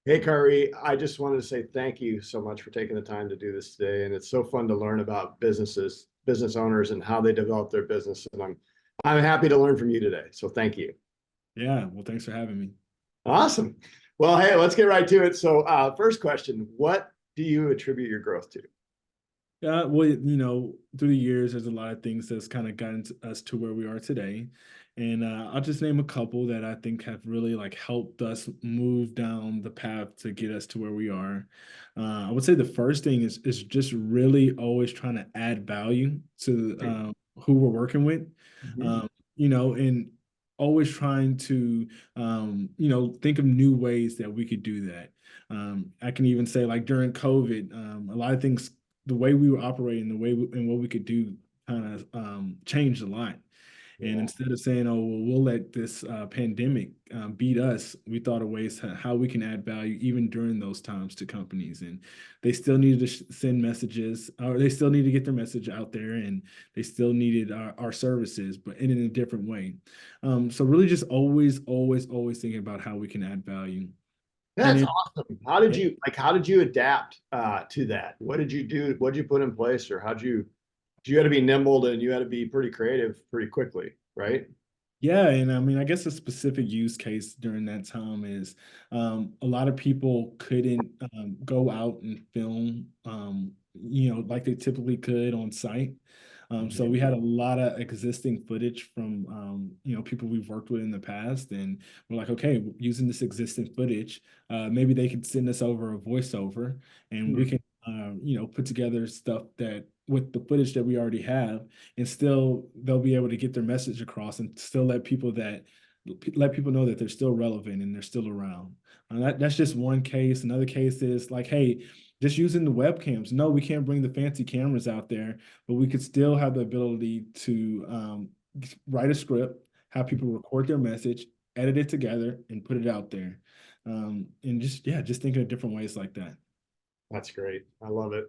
Hey, Khary, I just wanted to say thank you so much for taking the time to do this today. And it's so fun to learn about business owners and how they develop their business. And I'm happy to learn from you today. So thank you. Yeah, well, thanks for having me. Awesome. Well, hey, let's get right to it. So, first question, what do you attribute your growth to? Yeah, well, through the years, there's a lot of things that's kind of gotten us to where we are today, and I'll just name a couple that I think have really like helped us move down the path to get us to where we are. I would say the first thing is just really always trying to add value to who we're working with, Mhm. um, and always trying to think of new ways that we could do that. I can even say like during COVID, a lot of things the way we were operating, and what we could do kind of changed a lot. And Yeah, instead of saying, "Oh, well, we'll let this pandemic beat us," we thought of ways how we can add value even during those times to companies. And they still needed to send messages, or they still need to get their message out there, and they still needed our services, but in a different way. So really, just always thinking about how we can add value. And that's then, awesome. How did you adapt to that? What did you do? What did you put in place, or you had to be nimble and you had to be pretty creative pretty quickly, right? yeah, and I mean, I guess a specific use case during that time is a lot of people couldn't go out and film, like they typically could on site. So we had a lot of existing footage from, people we've worked with in the past, and we're like, okay, using this existing footage, maybe they could send us over a voiceover, and we Mhm. can, put together stuff that with the footage that we already have and still they'll be able to get their message across and still let people know that they're still relevant and they're still around. That's just one case. Another case is like, hey, just using the webcams. No, we can't bring the fancy cameras out there, but we could still have the ability to write a script, have people record their message, edit it together, and put it out there. And just thinking of different ways like that. That's great. I love it.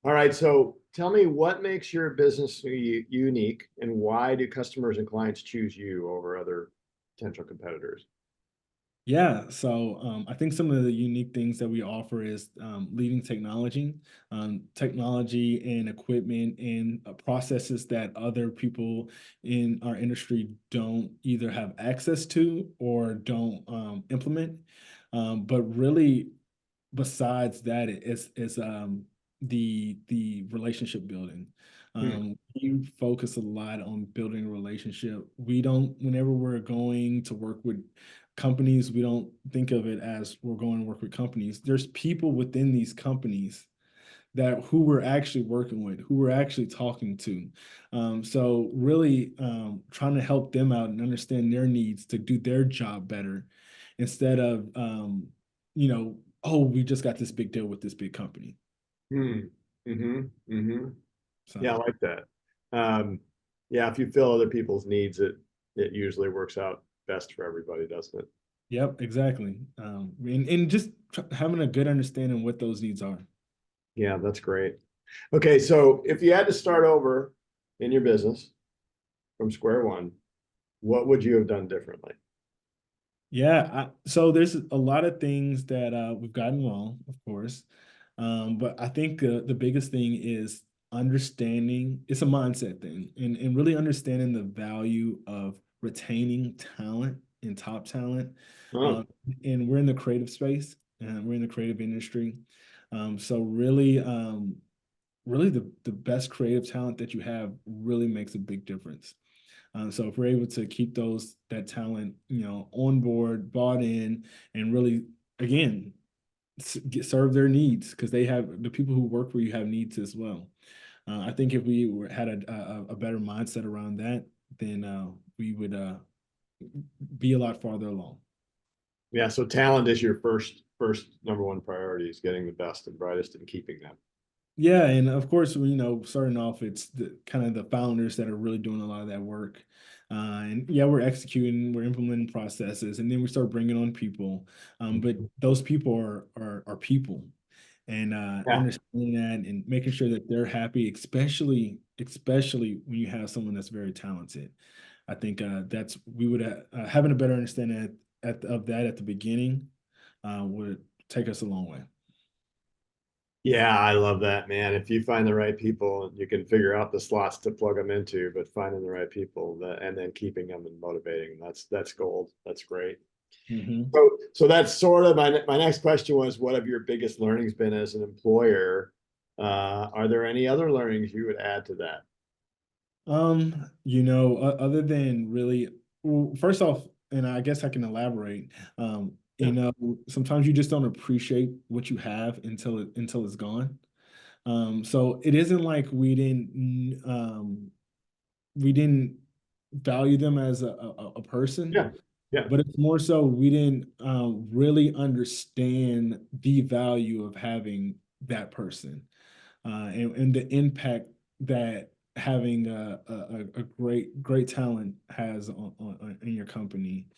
All right. So tell me what makes your business unique and why do customers and clients choose you over other potential competitors? Yeah, so I think some of the unique things that we offer is leading technology and equipment and processes that other people in our industry don't either have access to or don't implement. But really, besides that, is the relationship building. Hmm. We focus a lot on building a relationship. We don't, whenever we're going to work with companies, we don't think of it as we're going to work with companies. There's people within these companies that who we're actually working with, who we're actually talking to. So really trying to help them out and understand their needs to do their job better instead of oh, we just got this big deal with this big company. Hmm. Mm-hmm. Mm-hmm. So, Yeah, I like that. Um, yeah, if you fill other people's needs, it usually works out best for everybody, doesn't it? yep, exactly. And just having a good understanding what those needs are. Yeah, that's great. Okay, so if you had to start over in your business from square one, what would you have done differently? Yeah, so there's a lot of things that we've gotten wrong, of course, but I think the biggest thing is understanding. It's a mindset thing, and really understanding the value of retaining talent and top talent. Oh, Um, and we're in the creative space, and we're in the creative industry, so really the best creative talent that you have really makes a big difference. So if we're able to keep that talent, on board, bought in, and really again serve their needs because they have the people who work for you have needs as well. I think if had a better mindset around that, then we would be a lot farther along. yeah. So talent is your first number one priority is getting the best and brightest and keeping them. Yeah, and of course, starting off, it's the kind of the founders that are really doing a lot of that work. And yeah, we're executing, we're implementing processes, and then we start bringing on people. But those people are people, and Yeah. understanding that and making sure that they're happy, especially when you have someone that's very talented. I think that's we would having a better understanding of that at the beginning would take us a long way. Yeah, I love that, man. If you find the right people, you can figure out the slots to plug them into, but finding the right people and then keeping them and motivating them, that's gold. That's great. Mm-hmm. So that's sort of my next question was, what have your biggest learnings been as an employer? Are there any other learnings you would add to that? Other than really, well, first off, and I guess I can elaborate, Yeah, sometimes you just don't appreciate what you have until it's gone. So it isn't like we didn't value them as a person, yeah, yeah. but it's more so we didn't really understand the value of having that person, and the impact that having a great talent has in your company.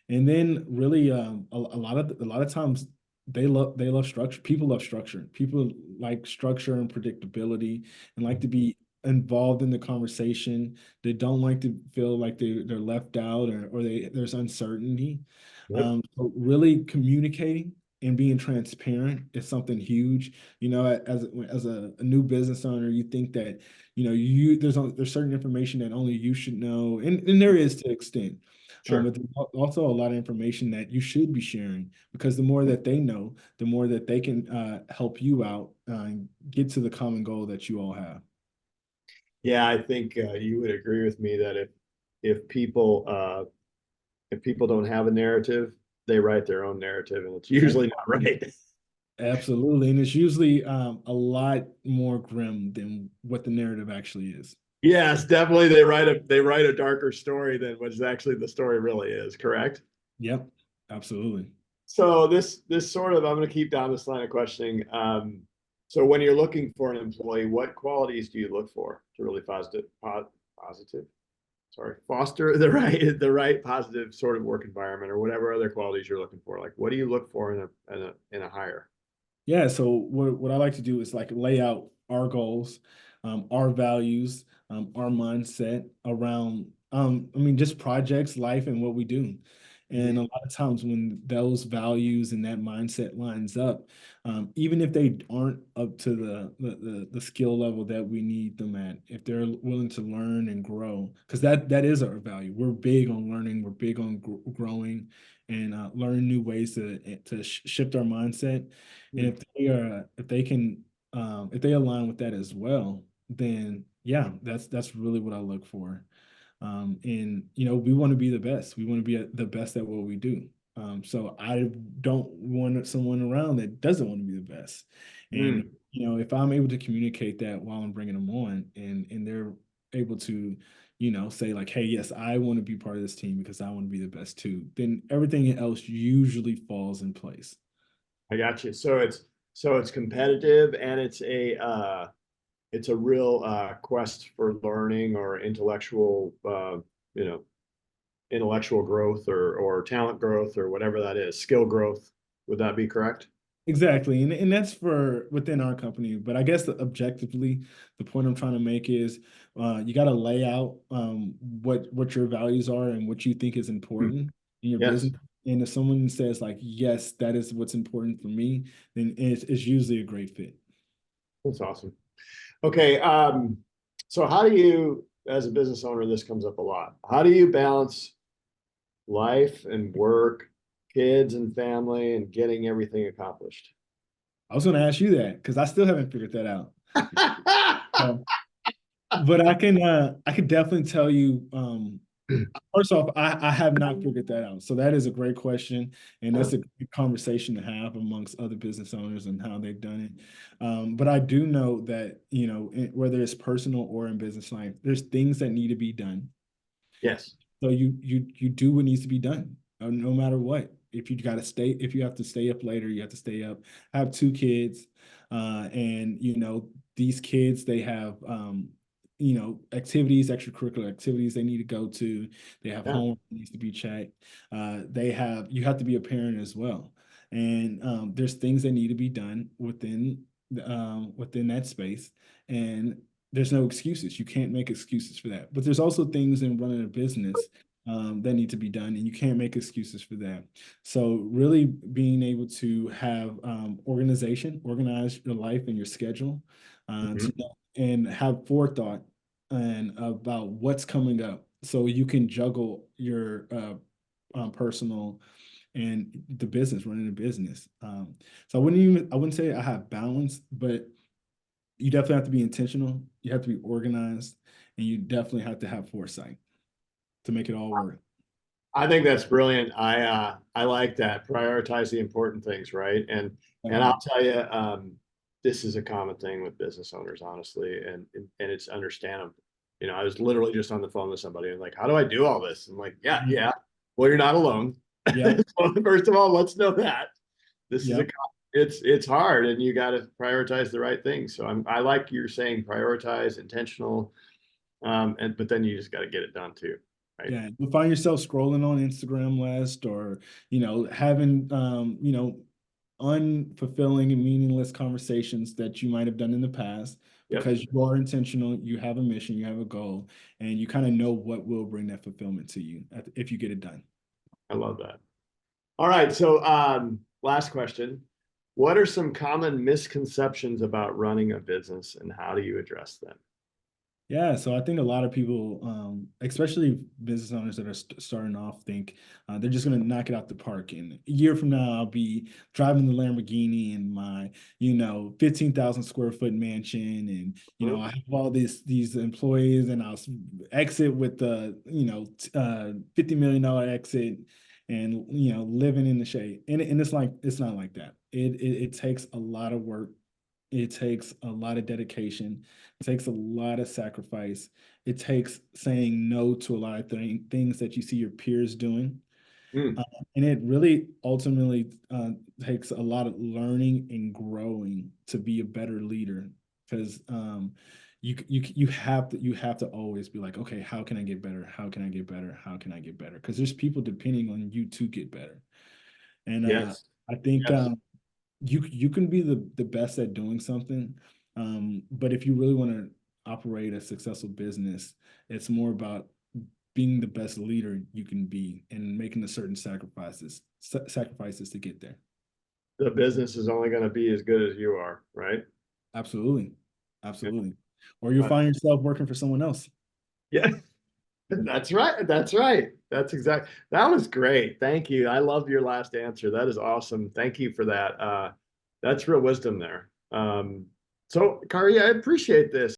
And then really a lot of times they love structure. People love structure. People like structure and predictability and like to be involved in the conversation. They don't like to feel like they're left out, or there's uncertainty. Yep, So really communicating and being transparent is something huge. As a new business owner, you think that there's certain information that only you should know, and there is to an extent. sure. But there's also a lot of information that you should be sharing, because the more that they know, the more that they can help you out and get to the common goal that you all have. Yeah, I think you would agree with me that if people if people don't have a narrative, they write their own narrative, and it's Ab- usually not right. Absolutely. And it's usually a lot more grim than what the narrative actually is. Yes, definitely. They write a darker story than what actually the story really is. Correct. Yep, absolutely. So this sort of I'm going to keep down this line of questioning. So when you're looking for an employee, what qualities do you look for to really positive? Sorry, foster the right positive sort of work environment, or whatever other qualities you're looking for? Like, what do you look for in a hire? Yeah, so what I like to do is like lay out our goals, our values, our mindset around, I mean, just projects, life, and what we do. And a Mhm. lot of times when those values and that mindset lines up, even if they aren't up to the skill level that we need them at, if they're willing to learn and grow, because that is our value. We're big on learning, we're big on growing, and learning new ways to shift our mindset. And Mhm. if they align with that as well, then yeah, that's really what I look for. And we want to be the best. We want to be the best at what we do. So I don't want someone around that doesn't want to be the best. And Mm. if I'm able to communicate that while I'm bringing them on, and they're able to, say like, hey, yes, I want to be part of this team because I want to be the best too, then everything else usually falls in place. I got you. So it's competitive, and it's a real quest for learning, or you know intellectual growth, or talent growth, or whatever that is, skill growth. Would that be correct? Exactly. And that's for within our company. But I guess objectively, the point I'm trying to make is you got to lay out what your values are and what you think is Mm. important in your Yes, business. And if someone says like, yes, that is what's important for me, then it's usually a great fit. that's awesome. Okay, so how do you, as a business owner, this comes up a lot. How do you balance life and work, kids and family, and getting everything accomplished? I was going to ask you that because I still haven't figured that out. So, but I can definitely tell you. First off, I have not figured that out. So that is a great question, and that's a good conversation to have amongst other business owners and how they've done it. But I do know that, whether it's personal or in business life, there's things that need to be done. Yes. So you do what needs to be done, no matter what. If you have to stay up later, you have to stay up. I have two kids, and these kids, they have activities, extracurricular activities they need to go to. They have Yeah. homework that needs to be checked. You have to be a parent as well, and there's things that need to be done within that space, and there's no excuses. You can't make excuses for that. But there's also things in running a business that need to be done, and you can't make excuses for that. So really being able to have organize your life and your schedule, Mhm. to know and have forethought and about what's coming up, so you can juggle your personal and the business, running a business. So I wouldn't say I have balance, but you definitely have to be intentional. You have to be organized, and you definitely have to have foresight to make it all work. I think that's brilliant. I like that. Prioritize the important things, right? And I'll Definitely. tell you, this is a common thing with business owners, honestly, and it's understandable. You know, I was literally just on the phone with somebody and like, how do I do all this? I'm like, yeah, Mhm. yeah. Well, you're not alone. Yep. So first of all, let's know that this is Yep. it's hard, and you got to prioritize the right things. So I like you're saying prioritize, intentional, and but then you just got to get it done too, right? Yeah. You find yourself scrolling on Instagram list, or, having, unfulfilling and meaningless conversations that you might have done in the past, Yep, because you are intentional, you have a mission, you have a goal, and you kind of know what will bring that fulfillment to you if you get it done. I love that. All right. So, last question. What are some common misconceptions about running a business and how do you address them? Yeah, so I think a lot of people, especially business owners that are starting off, think they're just going to knock it out the park. And a year from now, I'll be driving the Lamborghini in my, 15,000 square foot mansion, and Mhm. I have all these employees, and I'll exit with the $50 million exit, and living in the shade. And it's not like that. It takes a lot of work. It takes a lot of dedication. It takes a lot of sacrifice. It takes saying no to a lot of things that you see your peers doing. Mm, Uh, and it really ultimately takes a lot of learning and growing to be a better leader. Because you have to always be like, okay, how can I get better? How can I get better? How can I get better? Because there's people depending on you to get better. And yes. I think Yes. you can be the best at doing something, but if you really want to operate a successful business, it's more about being the best leader you can be and making the certain sacrifices to get there. The business is only going to be as good as you are, right? Absolutely. Yeah. Absolutely. Or you'll But find yourself working for someone else. yeah, that's right. That's right. That's exact. That was great. Thank you. I love your last answer. That is awesome. Thank you for that. That's real wisdom there. So, Kari, I appreciate this.